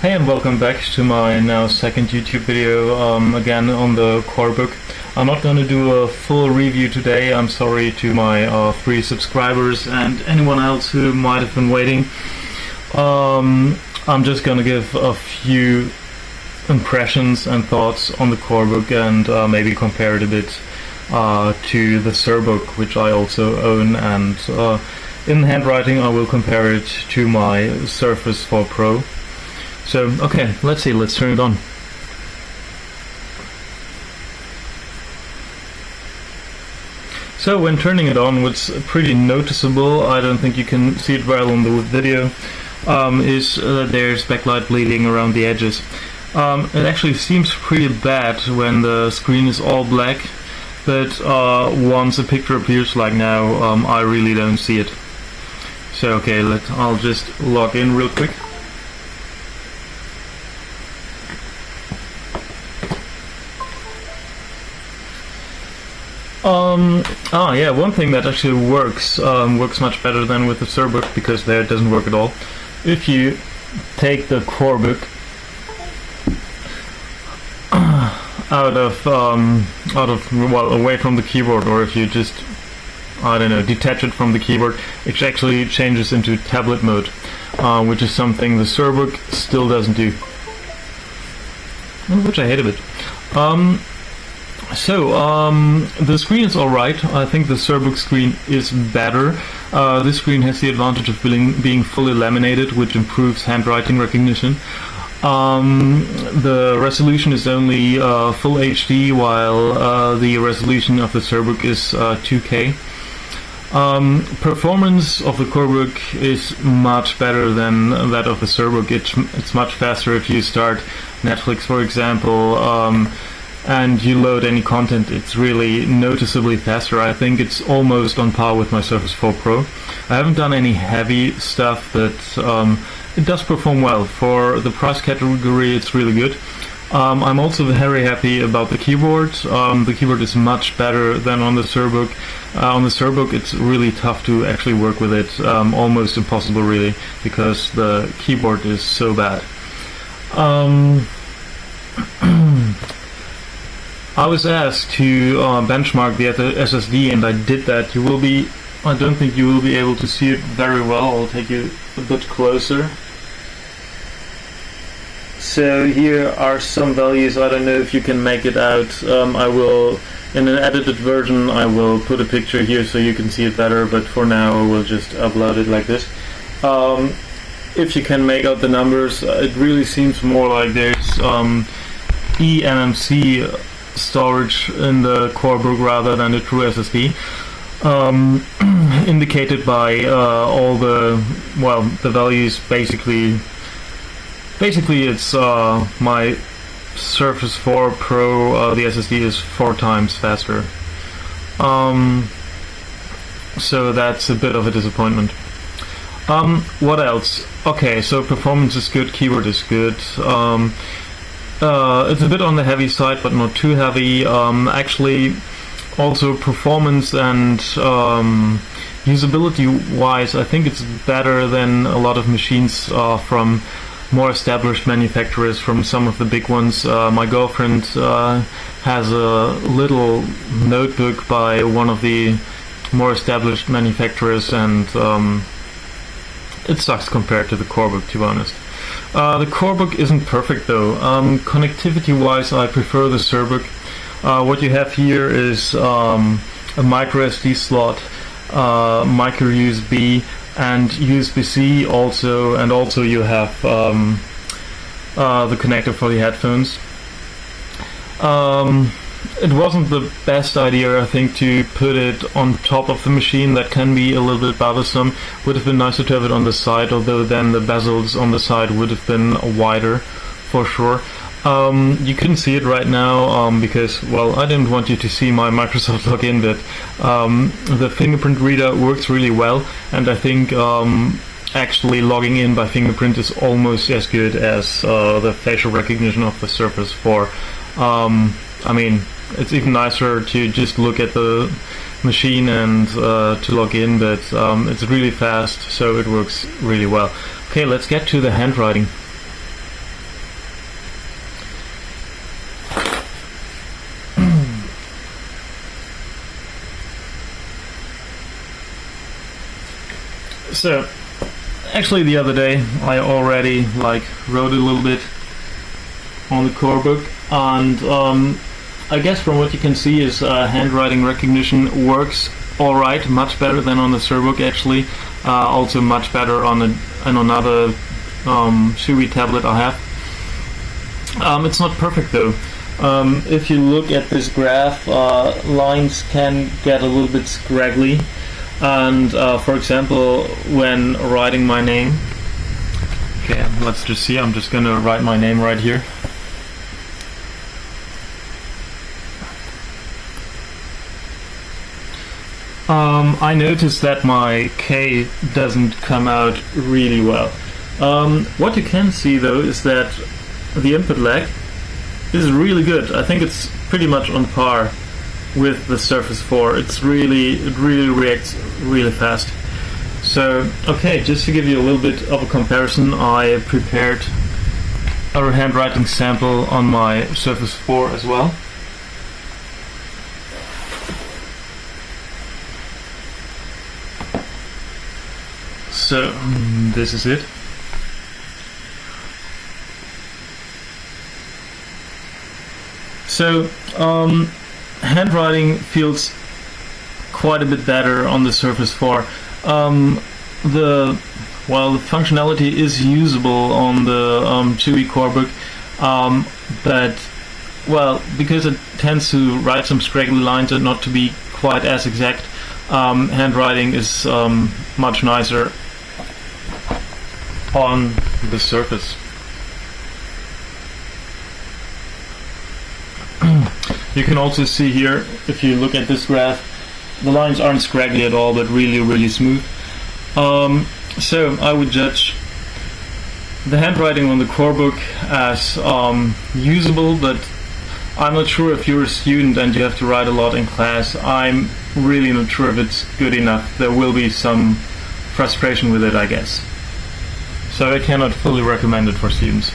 Hey and welcome back to my now second YouTube video, again on the CoreBook. I'm not going to do a full review today. I'm sorry to my 3 subscribers and anyone else who might have been waiting. I'm just going to give a few impressions and thoughts on the CoreBook and maybe compare it a bit to the SurBook, which I also own, and in handwriting I will compare it to my Surface 4 Pro. So, okay, let's turn it on. So when turning it on, what's pretty noticeable, I don't think you can see it well on the video, is that there's backlight bleeding around the edges. It actually seems pretty bad when the screen is all black, but once a picture appears like now, I really don't see it. So okay, I'll just log in real quick. Yeah, one thing that actually works much better than with the SurBook, because there it doesn't work at all. If you take the CoreBook away from the keyboard, or if you just, I don't know, detach it from the keyboard, it actually changes into tablet mode, which is something the SurBook still doesn't do, which I hate a bit. The screen is alright. I think the SurBook screen is better. This screen has the advantage of being fully laminated, which improves handwriting recognition. The resolution is only full HD, while the resolution of the SurBook is 2K. Performance of the CoreBook is much better than that of the SurBook. It's much faster if you start Netflix, for example, and you load any content. It's really noticeably faster. I think it's almost on par with my Surface 4 Pro. I haven't done any heavy stuff, but it does perform well. For the price category, it's really good. I'm also very happy about the keyboard. The keyboard is much better than on the SurBook. On the SurBook, it's really tough to actually work with it, almost impossible really, because the keyboard is so bad. I was asked to benchmark the SSD, and I did that. I don't think you will be able to see it very well. I'll take you a bit closer. So here are some values. I don't know if you can make it out. I will, in an edited version, I will put a picture here so you can see it better, but for now I will just upload it like this. If you can make out the numbers, it really seems more like there's eMMC storage in the CoreBook rather than the true SSD, indicated by all the values. Basically it's my Surface 4 Pro, the SSD is 4 times faster, so that's a bit of a disappointment. What else? Okay, so performance is good, keyboard is good. It's a bit on the heavy side, but not too heavy. Actually, also performance and usability-wise, I think it's better than a lot of machines from more established manufacturers, from some of the big ones. My girlfriend has a little notebook by one of the more established manufacturers, and it sucks compared to the CoreBook, to be honest. The CoreBook isn't perfect though. Connectivity-wise, I prefer the SurBook. What you have here is a micro SD slot, micro USB, and USB-C also, and also you have the connector for the headphones. It wasn't the best idea, I think, to put it on top of the machine. That can be a little bit bothersome. Would have been nicer to have it on the side, although then the bezels on the side would have been wider, for sure. You couldn't see it right now because, well, I didn't want you to see my Microsoft login, but the fingerprint reader works really well, and I think actually logging in by fingerprint is almost as good as the facial recognition of the Surface 4. I mean, it's even nicer to just look at the machine and to log in, but it's really fast, so it works really well. Okay, let's get to the handwriting. So actually the other day I already wrote a little bit on the CoreBook, and I guess from what you can see is handwriting recognition works alright, much better than on the SurBook actually, also much better on another Chuwi tablet I have. It's not perfect though. If you look at this graph, lines can get a little bit scraggly, and for example when writing my name, okay, let's just see, I'm just gonna write my name right here. I noticed that my K doesn't come out really well. What you can see though is that the input lag is really good. I think it's pretty much on par with the Surface 4. It really reacts really fast. So, okay, just to give you a little bit of a comparison, I prepared a handwriting sample on my Surface 4 as well. So, this is it. So, handwriting feels quite a bit better on the Surface 4. The functionality is usable on the Chuwi CoreBook, but because it tends to write some scraggly lines and not to be quite as exact, handwriting is much nicer on the Surface. You can also see here, if you look at this graph, the lines aren't scraggly at all, but really smooth. So I would judge the handwriting on the CoreBook as usable, but I'm not sure if you're a student and you have to write a lot in class. I'm really not sure if it's good enough. There will be some frustration with it, I guess. So I cannot fully recommend it for students.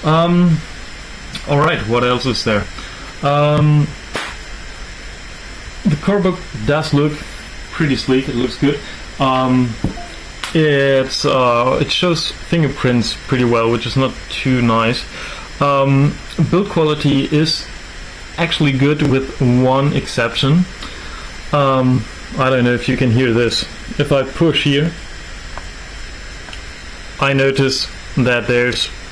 Alright, what else is there? The CoreBook does look pretty sleek. It looks good. It shows fingerprints pretty well, which is not too nice. Build quality is actually good with one exception. I don't know if you can hear this. If I push here, I notice that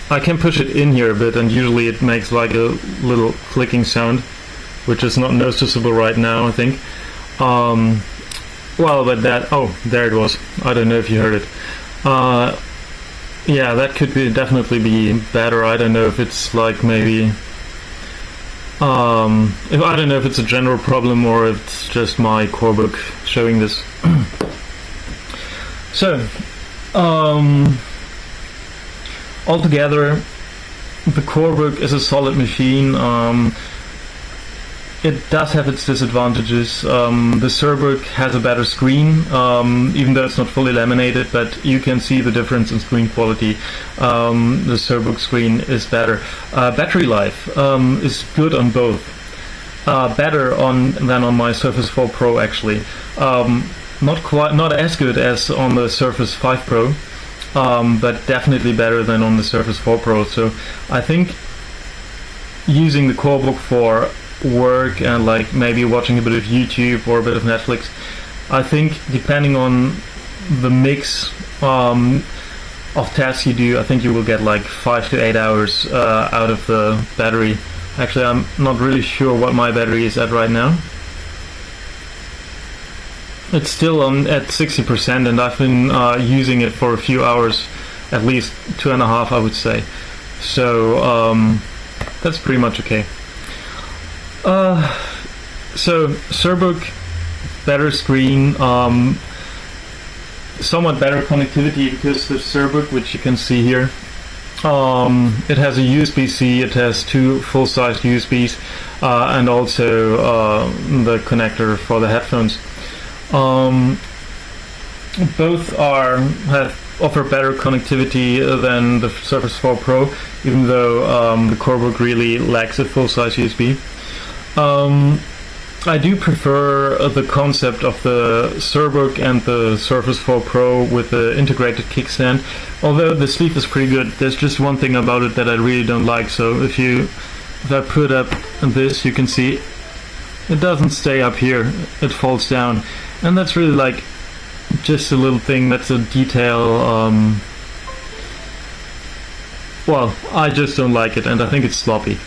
I can push it in here a bit, and usually it makes like a little clicking sound, which is not noticeable right now, I think. There it was. I don't know if you heard it. Yeah, that could definitely be better. I don't know if it's like maybe I don't know if it's a general problem or if it's just my CoreBook showing this. So altogether, the CoreBook is a solid machine. It does have its disadvantages. The SurBook has a better screen, even though it's not fully laminated, but you can see the difference in screen quality. The SurBook screen is better. Battery life is good on both. Better than on my Surface 4 Pro actually. Not as good as on the Surface 5 Pro, but definitely better than on the Surface 4 Pro. So I think using the CoreBook for work and like maybe watching a bit of YouTube or a bit of Netflix, I think depending on the mix of tasks you do, I think you will get like 5 to 8 hours out of the battery. Actually, I'm not really sure what my battery is at right now. It's still at 60%, and I've been using it for a few hours, at least 2.5 I would say. So that's pretty much okay. So SurBook, better screen, somewhat better connectivity, because the SurBook, which you can see here, it has a USB-C, it has 2 full-size USBs, and also the connector for the headphones. Both offer better connectivity than the Surface 4 Pro, even though the CoreBook really lacks a full-size USB. I do prefer the concept of the SureBook and the Surface 4 Pro with the integrated kickstand. Although the sleeve is pretty good, there's just one thing about it that I really don't like. So if I put up this, you can see it doesn't stay up here, it falls down. And that's really like just a little thing, that's a detail. Well, I just don't like it, and I think it's sloppy.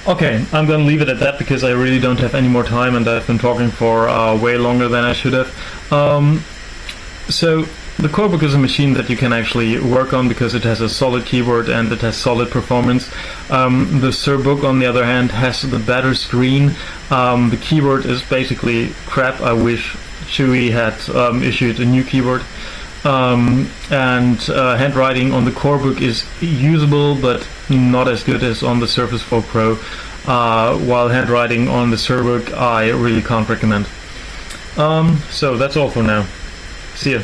Okay, I'm gonna leave it at that because I really don't have any more time, and I've been talking for way longer than I should have. So the CoreBook is a machine that you can actually work on because it has a solid keyboard and it has solid performance. The SureBook, on the other hand, has the better screen. The keyboard is basically crap. I wish Chuwi had issued a new keyboard. And handwriting on the CoreBook is usable, but not as good as on the Surface 4 Pro, while handwriting on the SureBook I really can't recommend. So that's all for now. See ya.